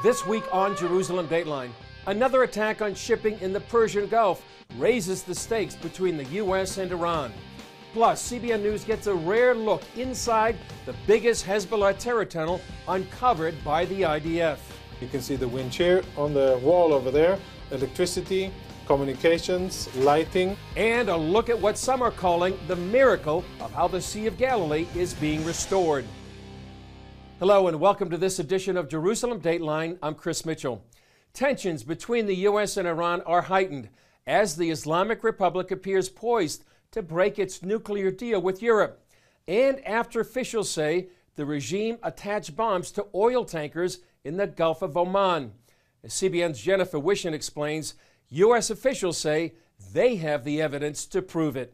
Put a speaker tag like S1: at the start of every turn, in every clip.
S1: This week on Jerusalem Dateline, another attack on shipping in the Persian Gulf raises the stakes between the U.S. and Iran. Plus, CBN News gets a rare look inside the biggest Hezbollah terror tunnel uncovered by the IDF.
S2: You can see the wind shear on the wall over there, electricity, communications, lighting.
S1: And a look at what some are calling the miracle of how the Sea of Galilee is being restored. Hello and welcome to this edition of Jerusalem Dateline. I'm Chris Mitchell. Tensions between the U.S. and Iran are heightened as the Islamic Republic appears poised to break its nuclear deal with Europe. And after officials say the regime attached bombs to oil tankers in the Gulf of Oman. As CBN's Jennifer Wishon explains, U.S. officials say they have the evidence to prove it.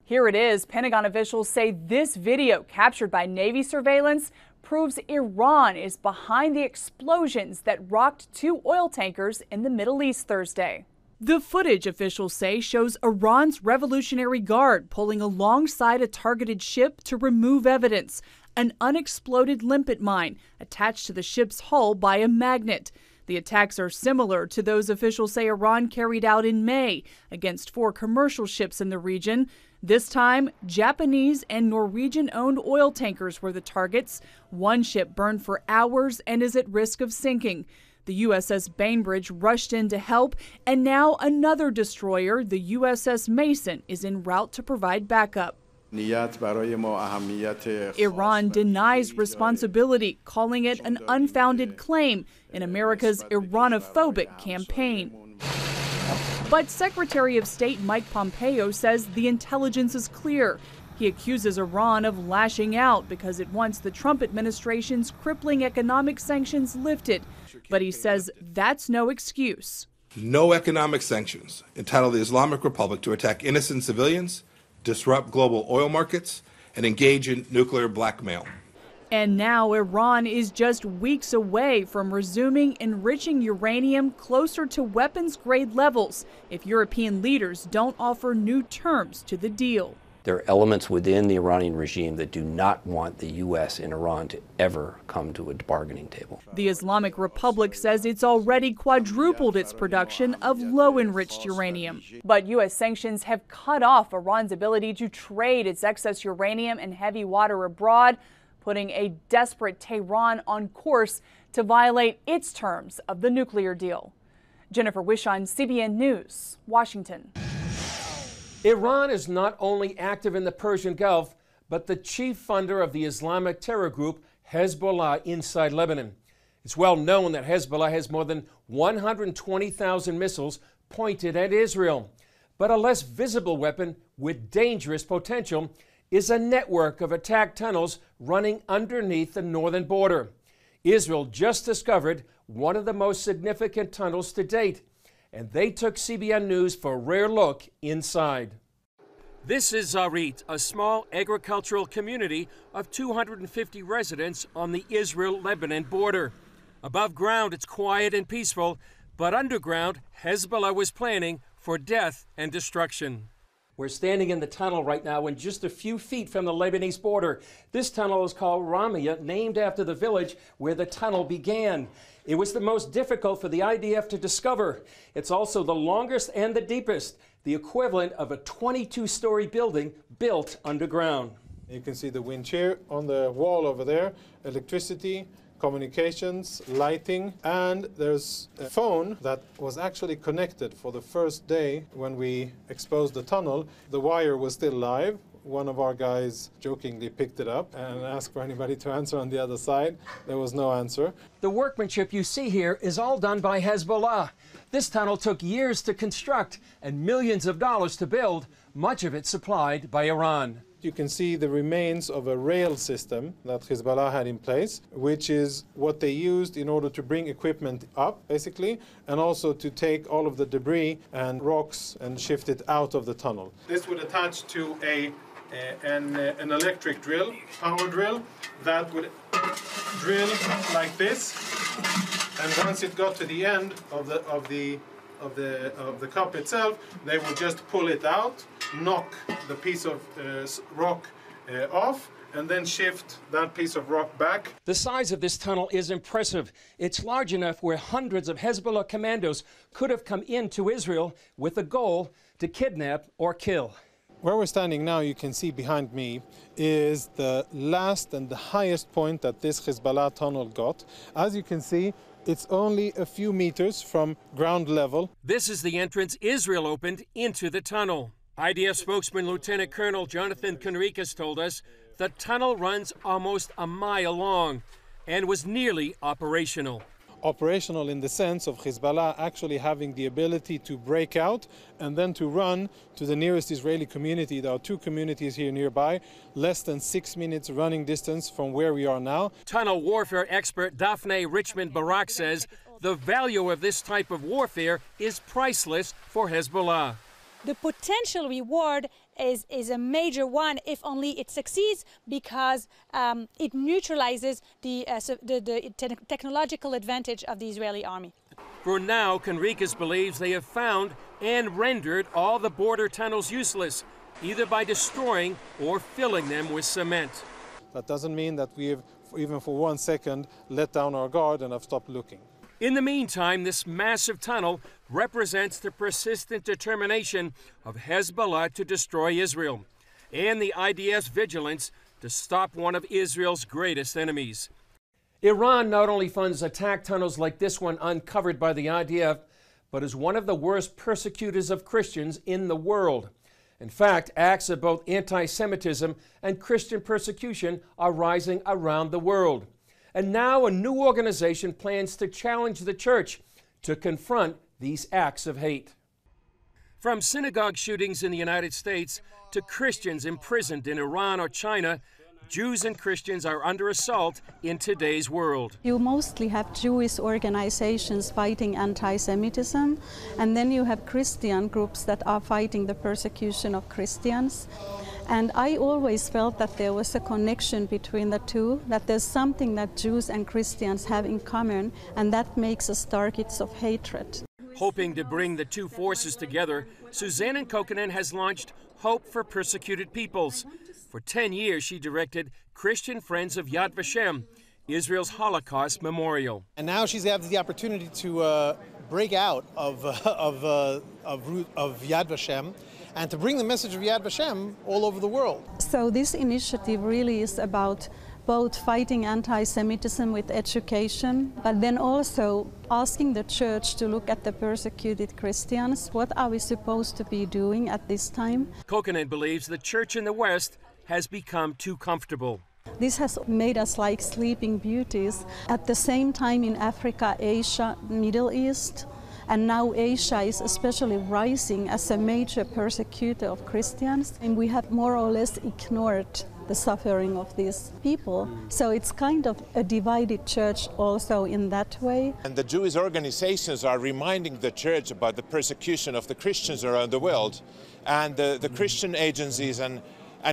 S3: Here it is. Pentagon officials say this video captured by Navy surveillance proves Iran is behind the explosions that rocked two oil tankers in the Middle East Thursday. The footage, officials say, shows Iran's Revolutionary Guard pulling alongside a targeted ship to remove evidence, an unexploded limpet mine attached to the ship's hull by a magnet. The attacks are similar to those officials say Iran carried out in May against 4 commercial ships in the region. This time, Japanese and Norwegian-owned oil tankers were the targets. One ship burned for hours and is at risk of sinking. The USS Bainbridge rushed in to help, and now another destroyer, the USS Mason, is en route to provide backup. Iran denies responsibility, calling it an unfounded claim in America's Iranophobic campaign. But Secretary of State Mike Pompeo says the intelligence is clear. He accuses Iran of lashing out because it wants the Trump administration's crippling economic sanctions lifted. But he says that's no excuse.
S4: No economic sanctions entitle the Islamic Republic to attack innocent civilians, disrupt global oil markets, and engage in nuclear blackmail.
S3: And now Iran is just weeks away from resuming enriching uranium closer to weapons-grade levels if European leaders don't offer new terms to the deal.
S5: There are elements within the Iranian regime that do not want the U.S. and Iran to ever come to a bargaining table.
S3: The Islamic Republic says it's already quadrupled its production of low-enriched uranium. But U.S. sanctions have cut off Iran's ability to trade its excess uranium and heavy water abroad, putting a desperate Tehran on course to violate its terms of the nuclear deal. Jennifer Wishon, CBN News, Washington.
S1: Iran is not only active in the Persian Gulf, but the chief funder of the Islamic terror group Hezbollah inside Lebanon. It's well known that Hezbollah has more than 120,000 missiles pointed at Israel. But a less visible weapon with dangerous potential is a network of attack tunnels running underneath the northern border. Israel just discovered one of the most significant tunnels to date, and they took CBN News for a rare look inside. This is Zar'it, a small agricultural community of 250 residents on the Israel-Lebanon border. Above ground, it's quiet and peaceful, but underground, Hezbollah was planning for death and destruction. We're standing in the tunnel right now and just a few feet from the Lebanese border. This tunnel is called Ramia, named after the village where the tunnel began. It was the most difficult for the IDF to discover. It's also the longest and the deepest, the equivalent of a 22-story building built underground.
S2: You can see the wind shear on the wall over there, electricity, communications, lighting, and there's a phone that was actually connected for the first day when we exposed the tunnel. The wire was still live. One of our guys jokingly picked it up and asked for anybody to answer on the other side. There was no answer.
S1: The workmanship you see here is all done by Hezbollah. This tunnel took years to construct and millions of dollars to build, much of it supplied by Iran.
S2: You can see the remains of a rail system that Hezbollah had in place, which is what they used in order to bring equipment up, basically, and also to take all of the debris and rocks and shift it out of the tunnel. This would attach to an electric drill, power drill, that would drill like this, and once it got to the end of the cup itself, they would just pull it out, knock the piece of rock off, and then shift that piece of rock back.
S1: The size of this tunnel is impressive. It's large enough where hundreds of Hezbollah commandos could have come into Israel with the goal to kidnap or kill.
S2: Where we're standing now, you can see behind me, is the last and the highest point that this Hezbollah tunnel got. As you can see, it's only a few meters from ground level.
S1: This is the entrance Israel opened into the tunnel. IDF spokesman Lieutenant Colonel Jonathan Conricus told us the tunnel runs almost a mile long and was nearly operational.
S2: Operational in the sense of Hezbollah actually having the ability to break out and then to run to the nearest Israeli community. There are two communities here nearby, less than 6 minutes running distance from where we are now.
S1: Tunnel warfare expert Daphne Richmond Barak says the value of this type of warfare is priceless for Hezbollah.
S6: The potential reward is a major one if only it succeeds, because it neutralizes the technological advantage of the Israeli army.
S1: For now, Conricus believes they have found and rendered all the border tunnels useless, either by destroying or filling them with cement.
S2: That doesn't mean that we have, even for 1 second, let down our guard and have stopped looking.
S1: In the meantime, this massive tunnel represents the persistent determination of Hezbollah to destroy Israel and the IDF's vigilance to stop one of Israel's greatest enemies. Iran not only funds attack tunnels like this one uncovered by the IDF, but is one of the worst persecutors of Christians in the world. In fact, acts of both anti-Semitism and Christian persecution are rising around the world. And now a new organization plans to challenge the church to confront these acts of hate. From synagogue shootings in the United States to Christians imprisoned in Iran or China, Jews and Christians are under assault in today's world.
S7: You mostly have Jewish organizations fighting anti-Semitism, and then you have Christian groups that are fighting the persecution of Christians. And I always felt that there was a connection between the two, that there's something that Jews and Christians have in common, and that makes us targets of hatred.
S1: Hoping to bring the two forces together, Suzanne Kokkonen has launched Hope for Persecuted Peoples. For 10 years, she directed Christian Friends of Yad Vashem, Israel's Holocaust memorial.
S8: And now she's had the opportunity to break out of Yad Vashem and to bring the message of Yad Vashem all over the world.
S7: So this initiative really is about both fighting anti-Semitism with education, but then also asking the church to look at the persecuted Christians. What are we supposed to be doing at this time?
S1: Kokkonen believes the church in the West has become too comfortable.
S7: This has made us like sleeping beauties. At the same time in Africa, Asia, Middle East, and now Asia is especially rising as a major persecutor of Christians, and we have more or less ignored the suffering of these people. So it's kind of a divided church also in that way.
S9: And the Jewish organizations are reminding the church about the persecution of the Christians around the world. And the Christian agencies and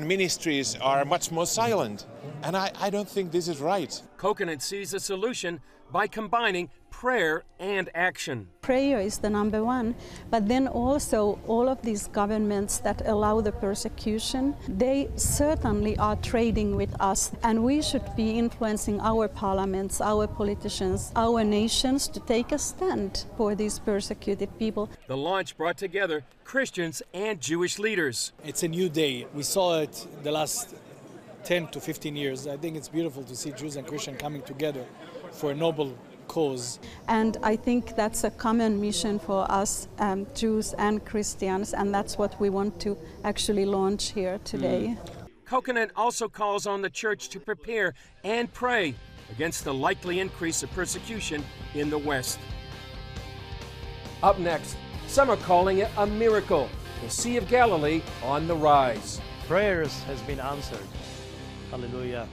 S9: ministries are much more silent. And I don't think this is right.
S1: Kokkonen sees a solution by combining prayer and action.
S7: Prayer is the number one, but then also all of these governments that allow the persecution, they certainly are trading with us, and we should be influencing our parliaments, our politicians, our nations to take a stand for these persecuted people.
S1: The launch brought together Christians and Jewish leaders.
S10: It's a new day. We saw it the last 10 to 15 years. I think it's beautiful to see Jews and Christians coming together for a noble cause.
S7: And I think that's a common mission for us, Jews and Christians, and that's what we want to actually launch here today.
S1: Kokkonen also calls on the church to prepare and pray against the likely increase of persecution in the West. Up next, some are calling it a miracle. The Sea of Galilee on the rise.
S11: Prayers has been answered. Hallelujah.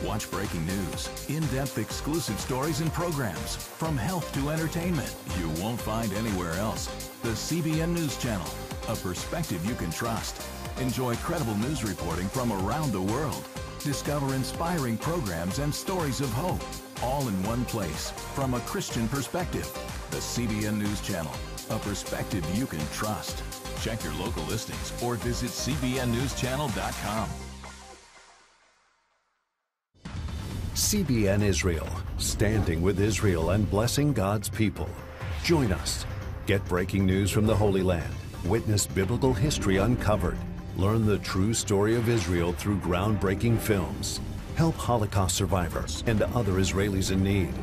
S12: Watch breaking news, in-depth exclusive stories and programs, from health to entertainment, you won't find anywhere else. The CBN News Channel, a perspective you can trust. Enjoy credible news reporting from around the world. Discover inspiring programs and stories of hope, all in one place, from a Christian perspective. The CBN News Channel, a perspective you can trust. Check your local listings or visit cbnnewschannel.com.
S13: CBN Israel, standing with Israel and blessing God's people. Join us. Get breaking news from the Holy Land. Witness biblical history uncovered. Learn the true story of Israel through groundbreaking films. Help Holocaust survivors and other Israelis in need.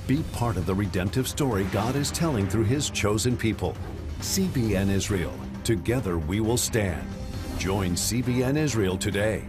S13: Be part of the redemptive story God is telling through His chosen people. CBN Israel. Together we will stand. Join CBN Israel today.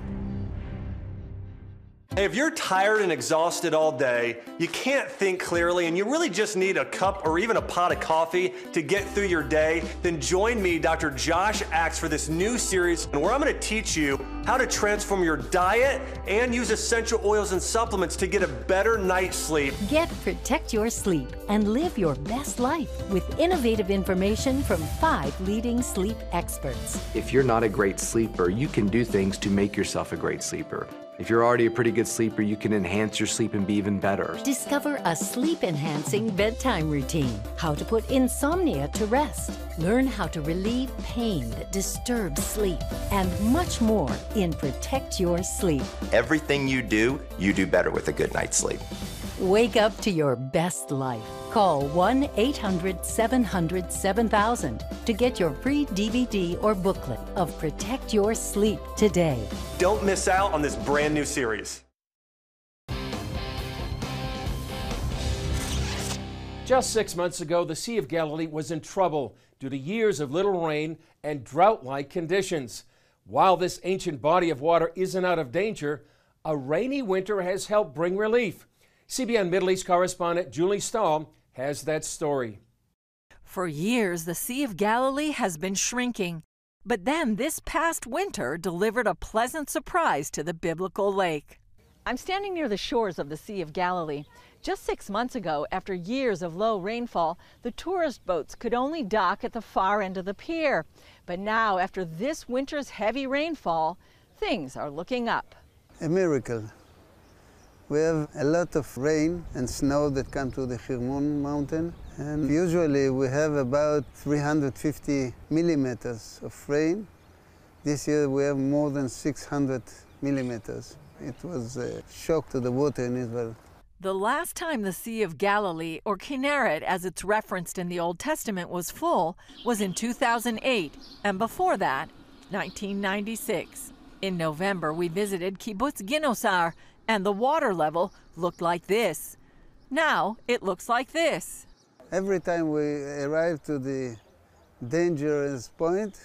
S14: Hey, if you're tired and exhausted all day, you can't think clearly, and you really just need a cup or even a pot of coffee to get through your day, then join me, Dr. Josh Axe, for this new series where I'm going to teach you how to transform your diet and use essential oils and supplements to get a better night's sleep.
S15: Get Protect Your Sleep and live your best life with innovative information from 5 leading sleep experts.
S16: If you're not a great sleeper, you can do things to make yourself a great sleeper. If you're already a pretty good sleeper, you can enhance your sleep and be even better.
S15: Discover a sleep-enhancing bedtime routine, how to put insomnia to rest, learn how to relieve pain that disturbs sleep, and much more in Protect Your Sleep.
S17: Everything you do better with a good night's sleep.
S15: Wake up to your best life. Call 1-800-700-7000 to get your free DVD or booklet of Protect Your Sleep today.
S14: Don't miss out on this brand new series.
S1: Just 6 months ago, the Sea of Galilee was in trouble due to years of little rain and drought-like conditions. While this ancient body of water isn't out of danger, a rainy winter has helped bring relief. CBN Middle East correspondent Julie Stahl has that story.
S18: For years, the Sea of Galilee has been shrinking. But then this past winter delivered a pleasant surprise to the biblical lake. I'm standing near the shores of the Sea of Galilee. Just 6 months ago, after years of low rainfall, the tourist boats could only dock at the far end of the pier. But now, after this winter's heavy rainfall, things are looking up.
S19: A miracle. We have a lot of rain and snow that come to the Hermon mountain, and usually we have about 350 millimeters of rain. This year we have more than 600 millimeters. It was a shock to the water in Israel.
S18: The last time the Sea of Galilee, or Kinneret as it's referenced in the Old Testament, was full was in 2008, and before that, 1996. In November, we visited Kibbutz Ginosar, and the water level looked like this. Now it looks like this.
S19: Every time we arrive to the dangerous point,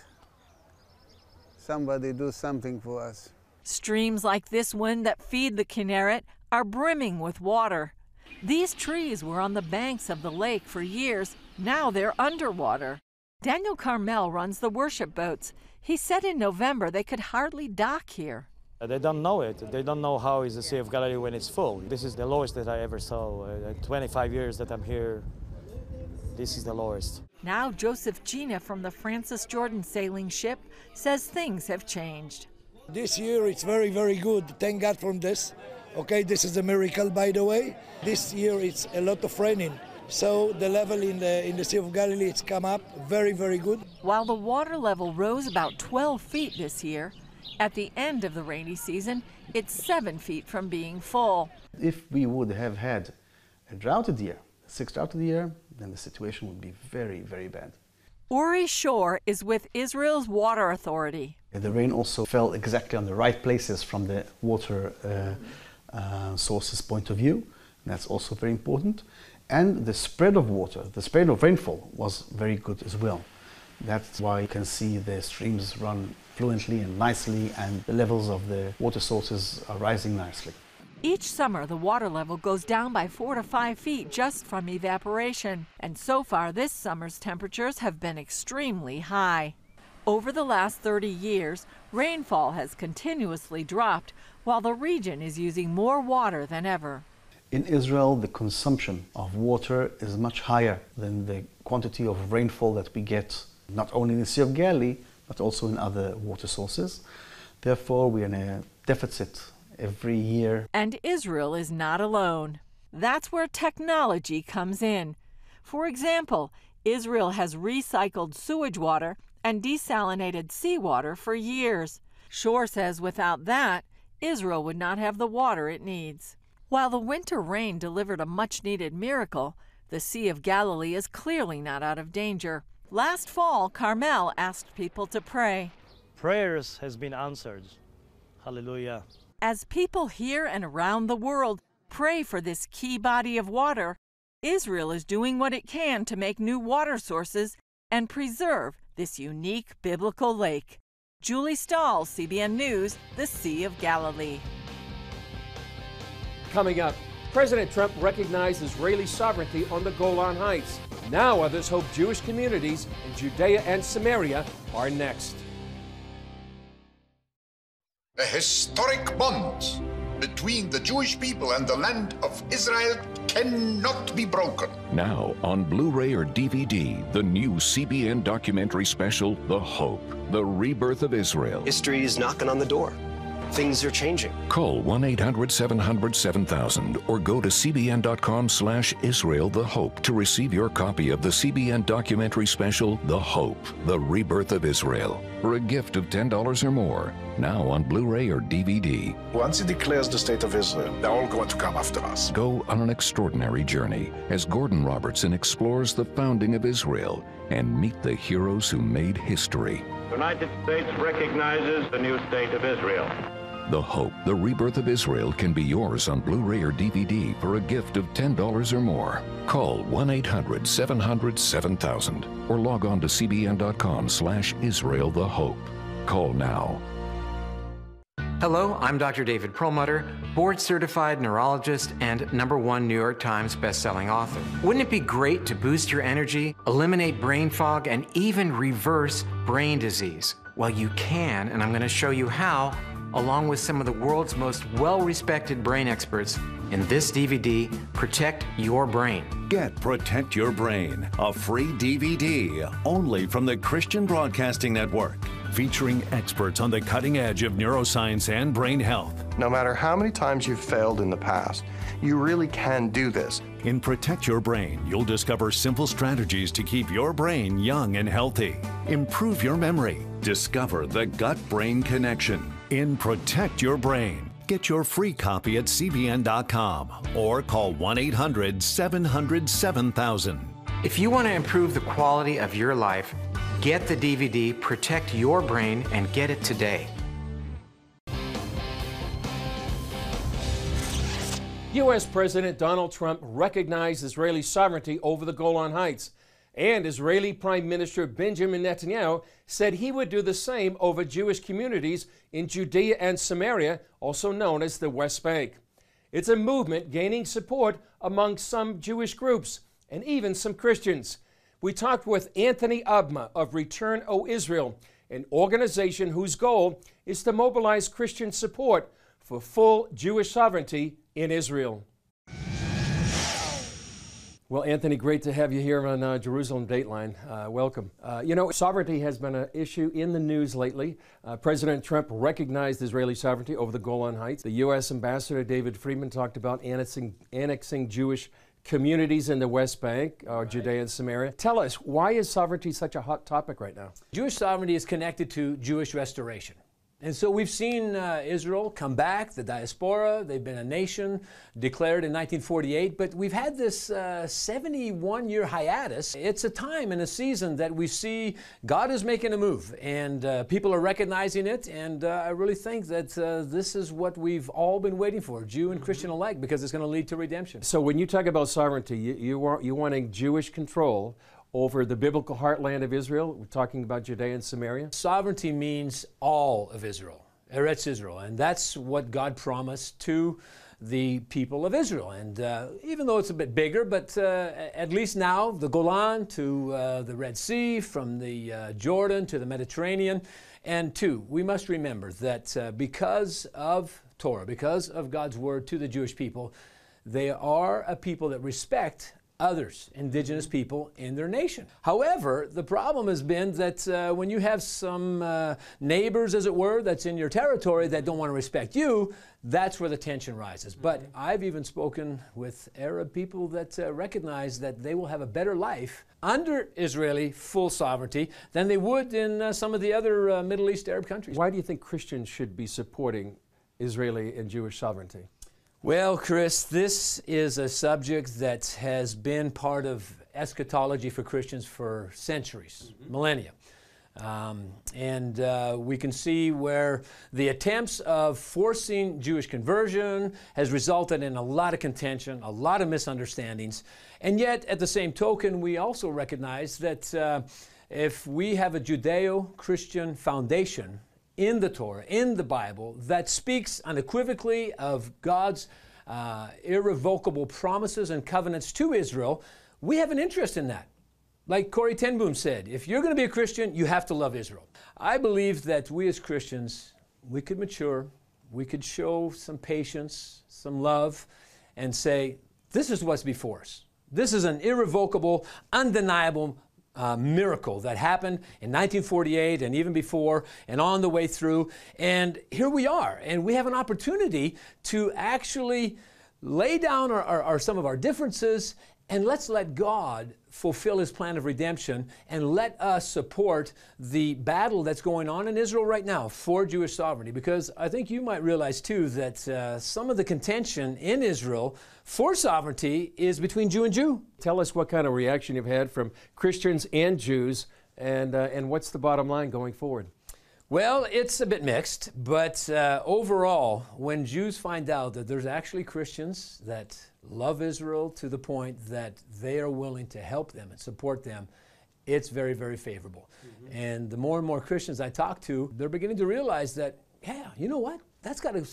S19: somebody do something for us.
S18: Streams like this one that feed the Kinneret are brimming with water. These trees were on the banks of the lake for years. Now they're underwater. Daniel Carmel runs the worship boats. He said in November they could hardly dock here.
S11: They don't know it. They don't know how is the Sea of Galilee when it's full. This is the lowest that I ever saw. 25 years that I'm here, this is the lowest.
S18: Now Joseph Gina from the Francis Jordan sailing ship says things have changed.
S20: This year it's very, very good. Thank God for this. Okay, this is a miracle, by the way. This year it's a lot of raining. So the level in the Sea of Galilee, it's come up very, very good.
S18: While the water level rose about 12 feet this year, at the end of the rainy season, it's 7 feet from being full.
S21: If we would have had a droughted year, a 6 droughted year, then the situation would be very, very bad.
S18: Uri Shore is with Israel's Water Authority.
S21: The rain also fell exactly on the right places from the water sources point of view. That's also very important. And the spread of water, the spread of rainfall was very good as well. That's why you can see the streams run fluently and nicely, and the levels of the water sources are rising nicely.
S18: Each summer, the water level goes down by 4 to 5 feet just from evaporation. And so far, this summer's temperatures have been extremely high. Over the last 30 years, rainfall has continuously dropped, while the region is using more water than ever.
S21: In Israel, the consumption of water is much higher than the quantity of rainfall that we get, not only in the Sea of Galilee, but also in other water sources. Therefore, we are in a deficit every year.
S18: And Israel is not alone. That's where technology comes in. For example, Israel has recycled sewage water and desalinated seawater for years. Shore says without that, Israel would not have the water it needs. While the winter rain delivered a much-needed miracle, the Sea of Galilee is clearly not out of danger. Last fall, Carmel asked people to pray.
S11: Prayers has been answered. Hallelujah.
S18: As people here and around the world pray for this key body of water, Israel is doing what it can to make new water sources and preserve this unique biblical lake. Julie Stahl, CBN News, the Sea of Galilee.
S1: Coming up, President Trump recognized Israeli sovereignty on the Golan Heights. Now others hope Jewish communities in Judea and Samaria are next.
S4: A historic bond between the Jewish people and the land of Israel cannot be broken.
S12: Now on Blu-ray or DVD, the new CBN documentary special, The Hope, the Rebirth of Israel.
S22: History is knocking on the door. Things are changing.
S12: Call 1-800-700-7000 or go to cbn.com/Israel The Hope to receive your copy of the CBN documentary special, The Hope, the Rebirth of Israel, for a gift of $10 or more. Now on Blu-ray or DVD.
S4: Once he declares the state of Israel, they're all going to come after us.
S12: Go on an extraordinary journey as Gordon Robertson explores the founding of Israel and meet the heroes who made history.
S23: The United States recognizes the new state of Israel.
S12: The Hope, the Rebirth of Israel can be yours on Blu-ray or DVD for a gift of $10 or more. Call 1-800-700-7000 or log on to cbn.com/Israel The Hope. Call now.
S16: Hello, I'm Dr. David Perlmutter, board-certified neurologist and #1 New York Times bestselling author. Wouldn't it be great to boost your energy, eliminate brain fog, and even reverse brain disease? Well, you can, and I'm going to show you how, along with some of the world's most well-respected brain experts, in this DVD, Protect Your Brain.
S13: Get Protect Your Brain, a free DVD only from the Christian Broadcasting Network, featuring experts on the cutting edge of neuroscience and brain health.
S22: No matter how many times you've failed in the past, you really can do this.
S13: In Protect Your Brain, you'll discover simple strategies to keep your brain young and healthy. Improve your memory. Discover the gut-brain connection. In Protect Your Brain, get your free copy at cbn.com or call 1-800-700-7000.
S16: If you want to improve the quality of your life, get the DVD Protect Your Brain and get it today.
S1: U.S. President Donald Trump recognized Israeli sovereignty over the Golan Heights, and Israeli Prime Minister Benjamin Netanyahu said he would do the same over Jewish communities in Judea and Samaria, also known as the West Bank. It's a movement gaining support among some Jewish groups and even some Christians. We talked with Anthony Abma of Return, O Israel, an organization whose goal is to mobilize Christian support for full Jewish sovereignty in Israel. Well, Anthony, great to have you here on Jerusalem Dateline. Welcome. You know, sovereignty has been an issue in the news lately. President Trump recognized Israeli sovereignty over the Golan Heights. The U.S. Ambassador David Friedman talked about annexing Jewish communities in the West Bank, Judea and Samaria. Tell us, why is sovereignty such a hot topic right now?
S24: Jewish sovereignty is connected to Jewish restoration. And so we've seen Israel come back, the diaspora. They've been a nation declared in 1948, but we've had this 71-year hiatus. It's a time and a season that we see God is making a move, and people are recognizing it, and I really think that this is what we've all been waiting for, Jew and Christian alike, because it's going to lead to redemption.
S1: So when you talk about sovereignty, you wanting Jewish control over the biblical heartland of Israel. We're talking about Judea and Samaria.
S24: Sovereignty means all of Israel, Eretz Israel, and that's what God promised to the people of Israel. And even though it's a bit bigger, but at least now the Golan to the Red Sea, from the Jordan to the Mediterranean. And two, we must remember that because of Torah, because of God's word to the Jewish people, they are a people that respect others, indigenous people in their nation. However, the problem has been that when you have some neighbors, as it were, that's in your territory that don't want to respect you, that's where the tension rises. But I've even spoken with Arab people that recognize that they will have a better life under Israeli full sovereignty than they would in some of the other Middle East Arab countries.
S1: Why do you think Christians should be supporting Israeli and Jewish sovereignty?
S24: Well, Chris, this is a subject that has been part of eschatology for Christians for centuries, millennia. We can see where the attempts of forcing Jewish conversion has resulted in a lot of contention, a lot of misunderstandings. And yet, at the same token, we also recognize that if we have a Judeo-Christian foundation in the Torah, in the Bible, that speaks unequivocally of God's irrevocable promises and covenants to Israel, we have an interest in that. Like Corrie ten Boom said, if you're going to be a Christian, you have to love Israel. I believe that we as Christians, we could mature, we could show some patience, some love, and say, this is what's before us. This is an irrevocable, undeniable miracle that happened in 1948 and even before and on the way through. And here we are, and we have an opportunity to actually lay down some of our differences, and let's let God fulfill His plan of redemption and let us support the battle that's going on in Israel right now for Jewish sovereignty. Because I think you might realize too that some of the contention in Israel for sovereignty is between Jew and Jew.
S1: Tell us what kind of reaction you've had from Christians and Jews, and what's the bottom line going forward?
S24: Well, it's a bit mixed, but overall, when Jews find out that there's actually Christians that love Israel to the point that they are willing to help them and support them, it's very, very favorable. And the more and more Christians I talk to, they're beginning to realize that, yeah, you know what? That's got a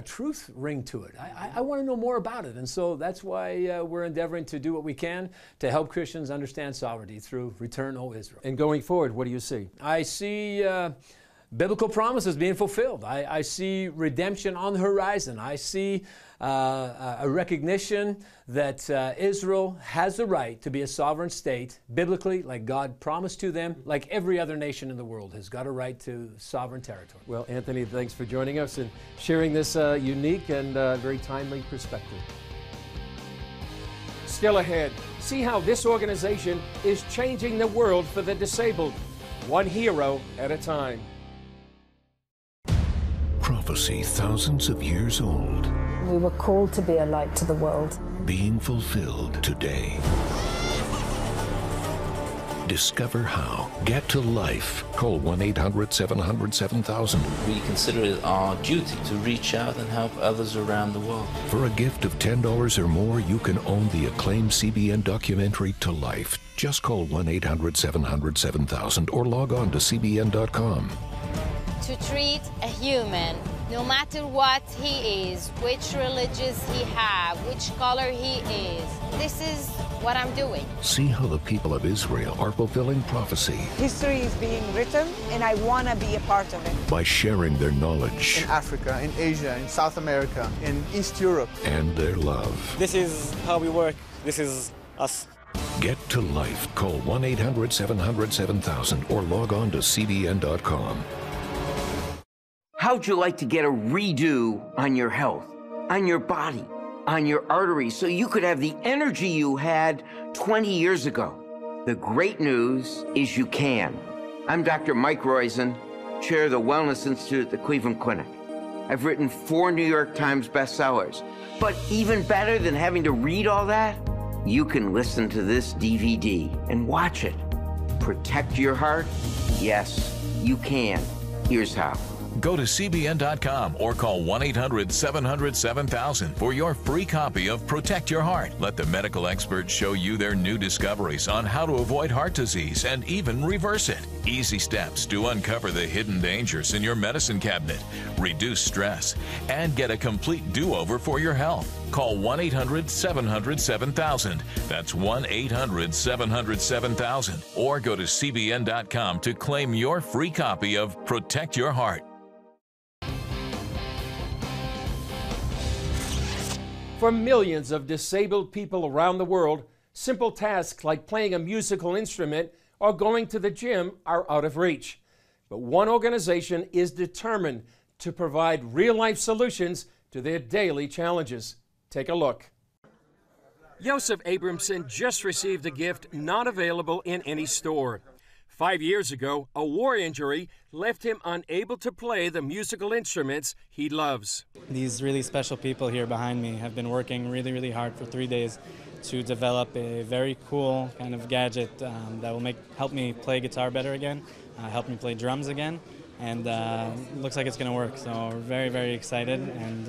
S24: truth ring to it. I want to know more about it. And so that's why we're endeavoring to do what we can to help Christians understand sovereignty through Return, O Israel.
S1: And going forward, what do you see?
S24: I see biblical promises being fulfilled. I see redemption on the horizon. I see a recognition that Israel has the right to be a sovereign state, biblically, like God promised to them, like every other nation in the world has got a right to sovereign territory.
S1: Well, Anthony, thanks for joining us and sharing this unique and very timely perspective. Still ahead, see how this organization is changing the world for the disabled, one hero at a time.
S12: Prophecy thousands of years old,
S2: We were called to be a light to the world.
S12: being fulfilled today. Discover how. Get to life. Call 1-800-700-7000.
S3: We consider it our duty to reach out and help others around the world.
S12: For a gift of $10 or more, you can own the acclaimed CBN documentary To Life. Just call 1-800-700-7000 or log on to CBN.com.
S5: To treat a human, no matter what he is, which religious he has, which color he is. This is what I'm doing.
S12: See how the people of Israel are fulfilling prophecy
S6: History is being written, and I want to be a part of it.
S12: by sharing their knowledge
S8: In Africa, in Asia, in South America, in East Europe.
S12: and their love.
S25: This is how we work. This is us.
S12: Get to life. Call 1-800-700-7000 or log on to CBN.com.
S26: How'd you like to get a redo on your health, on your body, on your arteries, so you could have the energy you had 20 years ago? The great news is you can. I'm Dr. Mike Roizen, chair of the Wellness Institute at the Cleveland Clinic. I've written 4 New York Times bestsellers. But even better than having to read all that, you can listen to this DVD and watch it. Protect your heart? Yes, you can. Here's how.
S12: Go to CBN.com or call 1-800-700-7000 for your free copy of Protect Your Heart. Let the medical experts show you their new discoveries on how to avoid heart disease and even reverse it. Easy steps to uncover the hidden dangers in your medicine cabinet, reduce stress, and get a complete do-over for your health. Call 1-800-700-7000. That's 1-800-700-7000. Or go to CBN.com to claim your free copy of Protect Your Heart.
S1: For millions of disabled people around the world, simple tasks like playing a musical instrument or going to the gym are out of reach. But one organization is determined to provide real-life solutions to their daily challenges. Take a look. Joseph Abramson just received a gift not available in any store. 5 years ago, a war injury left him unable to play the musical instruments he loves.
S7: These really special people here behind me have been working really, really hard for 3 days to develop a very cool kind of gadget that will help me play guitar better again, help me play drums again, and looks like it's going to work. So we're very, very excited and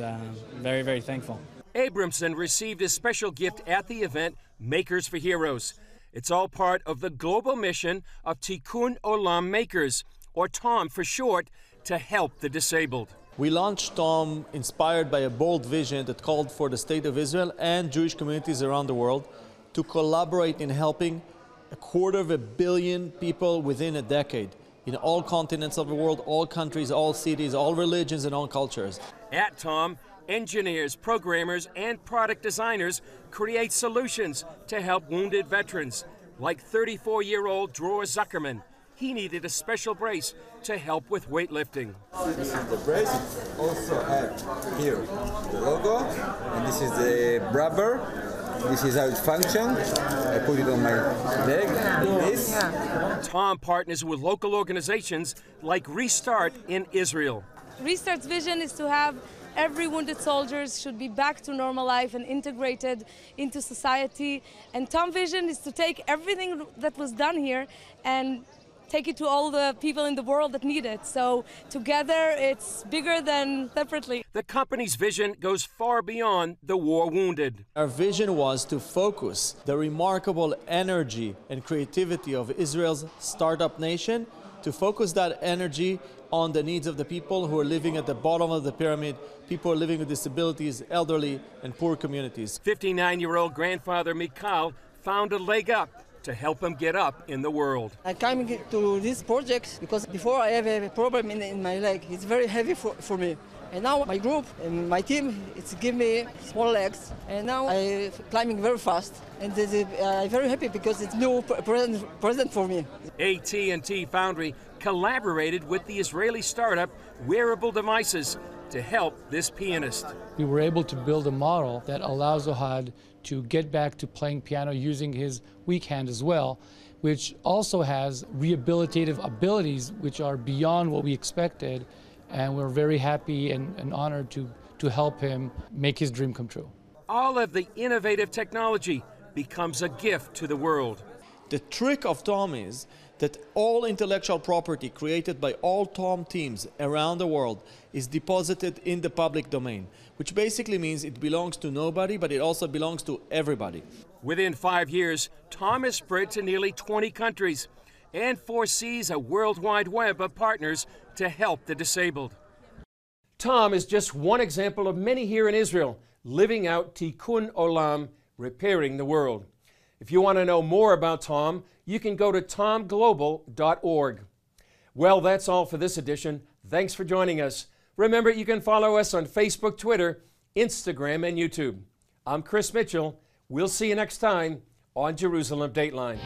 S7: very, very thankful.
S1: Abramson received a special gift at the event, Makers for Heroes. It's all part of the global mission of Tikkun Olam Makers, or TOM for short, to help the disabled.
S9: We launched TOM inspired by a bold vision that called for the State of Israel and Jewish communities around the world to collaborate in helping 250 million people within a decade in all continents of the world, all countries, all cities, all religions, and all cultures.
S1: At TOM, engineers, programmers, and product designers create solutions to help wounded veterans, like 34-year-old Dror Zuckerman. He needed a special brace to help with weightlifting.
S10: This is the brace. Also have here the logo, and this is the rubber. This is how it functions. I put it on my leg, like this.
S1: TOM partners with local organizations like Restart in Israel.
S14: Restart's vision is to have every wounded soldier should be back to normal life and integrated into society. And TOM vision is to take everything that was done here and take it to all the people in the world that need it. So together it's bigger than separately.
S1: The company's vision goes far beyond the war wounded.
S9: Our vision was to focus the remarkable energy and creativity of Israel's startup nation, to focus that energy on the needs of the people who are living at the bottom of the pyramid, people who are living with disabilities, elderly, and poor communities.
S1: 59-year-old grandfather Mikal found a leg up to help him get up in the world.
S15: I came to this project because before I have a problem in my leg. It's very heavy for me. And now my group and my team, it's give me small legs. And now I'm climbing very fast. And I'm very happy because it's new present for me.
S1: AT&T Foundry collaborated with the Israeli startup Wearable Devices to help this pianist.
S17: We were able to build a model that allows Ohad to get back to playing piano using his weak hand as well, which also has rehabilitative abilities which are beyond what we expected, and we're very happy and honored to help him make his dream come true.
S1: All of the innovative technology becomes a gift to the world.
S9: The trick of TOM is that all intellectual property created by all TOM teams around the world is deposited in the public domain, which basically means it belongs to nobody, but it also belongs to everybody.
S1: Within 5 years, TOM is spread to nearly 20 countries and foresees a worldwide web of partners to help the disabled. TOM is just one example of many here in Israel, living out Tikkun Olam, repairing the world. If you want to know more about TOM, you can go to tomglobal.org. Well, that's all for this edition. Thanks for joining us. Remember, you can follow us on Facebook, Twitter, Instagram, and YouTube. I'm Chris Mitchell. We'll see you next time on Jerusalem Dateline.